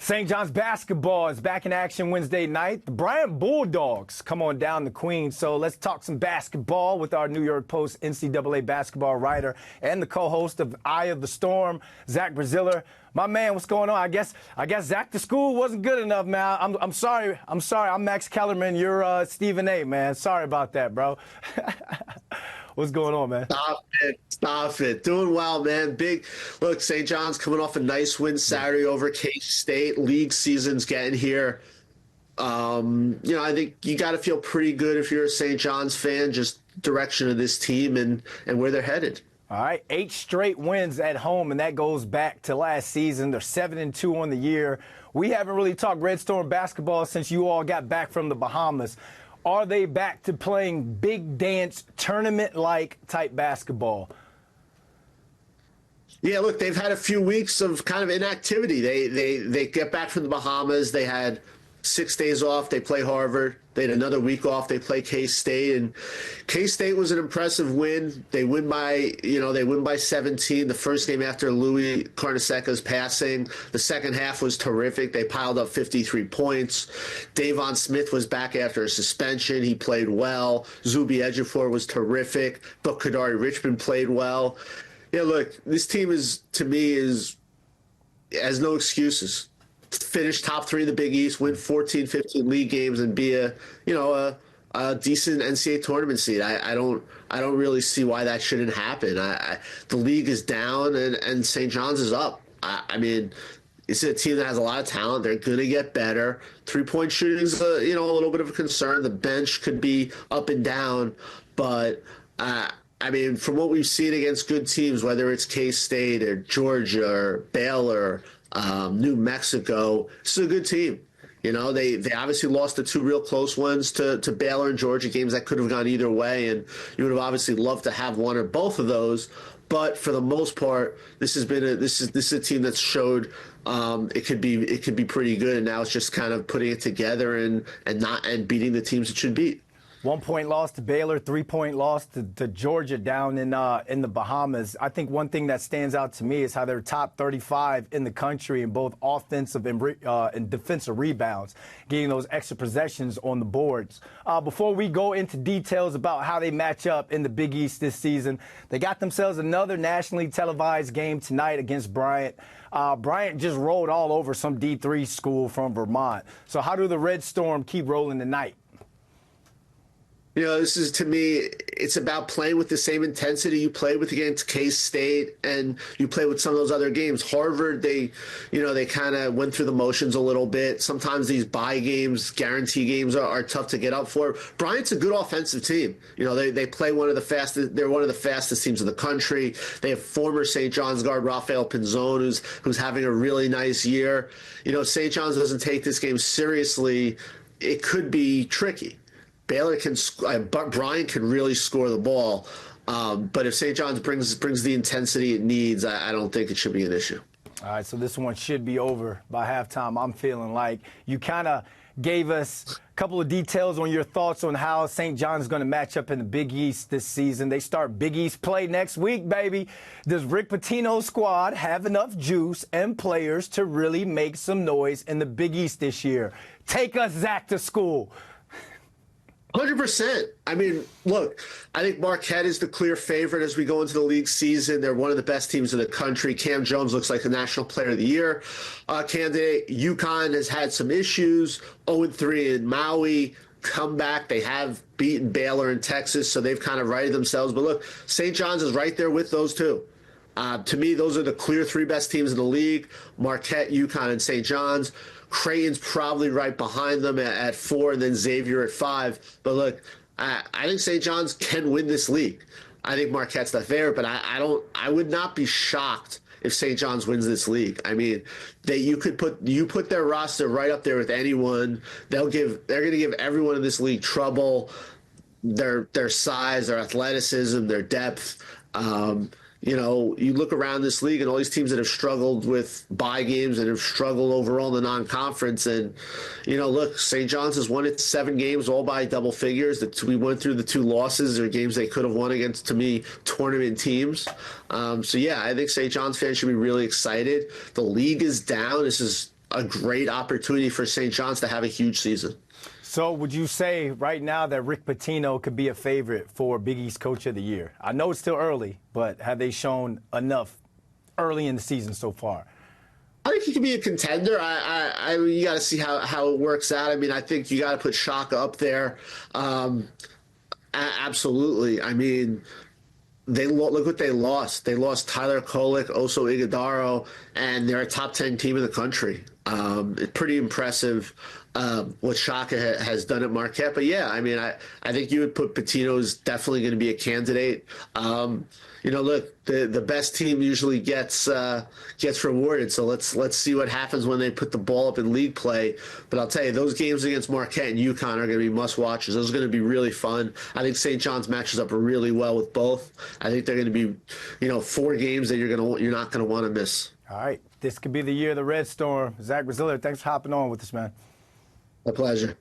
St. John's basketball is back in action Wednesday night. The Bryant Bulldogs come on down to Queens. So let's talk some basketball with our New York Post NCAA basketball writer and the co-host of Eye of the Storm, Zach Braziller. My man, what's going on? I guess Zach the school wasn't good enough, man. I'm sorry. I'm Max Kellerman. You're Stephen A, man. Sorry about that, bro. What's going on, man? Stop it. Doing well, man. Look, St. John's coming off a nice win Saturday over K-State. League season's getting here. I think you got to feel pretty good if you're a St. John's fan, just direction of this team and where they're headed. All right, 8 straight wins at home, and that goes back to last season. They're 7-2 on the year. We haven't really talked Red Storm basketball since you all got back from the Bahamas. Are they back to playing big dance, tournament-like type basketball? Yeah, look, they've had a few weeks of kind of inactivity. They get back from the Bahamas. They had 6 days off. They play Harvard. They had another week off. They play K-State, and K-State was an impressive win. They win by 17. The first game after Louis Carnesecca's passing. The second half was terrific. They piled up 53 points. Davon Smith was back after a suspension. He played well. Zuby Ejiofor was terrific. But Kadari Richmond played well. Yeah, look, this team has no excuses. Finish top 3 in the Big East, win 14, 15 league games, and be a decent NCAA tournament seed. I don't really see why that shouldn't happen. The league is down and St. John's is up. I mean, it's a team that has a lot of talent. They're going to get better. 3-point shooting is a little bit of a concern. The bench could be up and down, but I mean, from what we've seen against good teams, whether it's K-State or Georgia or Baylor, New Mexico, this is a good team. They obviously lost the 2 real close ones to Baylor and Georgia, games that could have gone either way, and you would have obviously loved to have one or both of those. But for the most part, this is a team that's showed it could be pretty good, and now it's just kind of putting it together and beating the teams it should beat. 1-point loss to Baylor, 3-point loss to Georgia down in the Bahamas. I think one thing that stands out to me is how they're top 35 in the country in both offensive and defensive rebounds, getting those extra possessions on the boards. Before we go into details about how they match up in the Big East this season, they got themselves another nationally televised game tonight against Bryant. Bryant just rolled all over some D3 school from Vermont. So how do the Red Storm keep rolling tonight? This is, to me, it's about playing with the same intensity you played with against K-State and you play with some of those other games. Harvard, they kind of went through the motions a little bit. Sometimes these bye games, guarantee games are tough to get up for. Bryant's a good offensive team. They play one of the fastest. They're one of the fastest teams in the country. They have former St. John's guard Rafael Pinzon, who's having a really nice year. St. John's doesn't take this game seriously. It could be tricky. Bryant can really score the ball, but if St. John's brings the intensity it needs, I don't think it should be an issue. All right, so this one should be over by halftime. I'm feeling like you kind of gave us a couple of details on your thoughts on how St. John's is going to match up in the Big East this season. They start Big East play next week, baby. Does Rick Pitino's squad have enough juice and players to really make some noise in the Big East this year? Take us, Zach, to school. 100%. I mean, look, I think Marquette is the clear favorite as we go into the league season. They're one of the best teams in the country. Cam Jones looks like the National Player of the Year candidate. UConn has had some issues. 0-3 in Maui. Comeback. They have beaten Baylor in Texas, so they've kind of righted themselves. But look, St. John's is right there with those two. To me, those are the clear 3 best teams in the league: Marquette, UConn, and St. John's. Creighton's probably right behind them at 4, and then Xavier at 5. But look, I think St. John's can win this league. I think Marquette's the favorite, but I would not be shocked if St. John's wins this league. I mean, you put their roster right up there with anyone. They're going to give everyone in this league trouble. Their size, their athleticism, their depth. You look around this league and all these teams that have struggled with bye games and have struggled overall in the non-conference. And, look, St. John's has won its 7 games all by double figures. We went through the 2 losses. They're games they could have won against, to me, tournament teams. I think St. John's fans should be really excited. The league is down. This is a great opportunity for St. John's to have a huge season. So would you say right now that Rick Pitino could be a favorite for Big East Coach of the Year? I know it's still early, but have they shown enough early in the season so far? I think he could be a contender. You got to see how it works out. I mean, I think you got to put Shaka up there. Absolutely. I mean, look what they lost. They lost Tyler Kolek, Oso Ighodaro, and they're a top 10 team in the country. It's pretty impressive what Shaka has done at Marquette. But yeah, I mean, I think you would put Pitino's definitely going to be a candidate. Look, the best team usually gets rewarded. So let's see what happens when they put the ball up in league play. But I'll tell you, those games against Marquette and UConn are going to be must watches. Those are going to be really fun. I think St. John's matches up really well with both. I think they're going to be, 4 games that you're not going to want to miss. All right, this could be the year of the Red Storm. Zach Braziller, thanks for hopping on with us, man. A pleasure.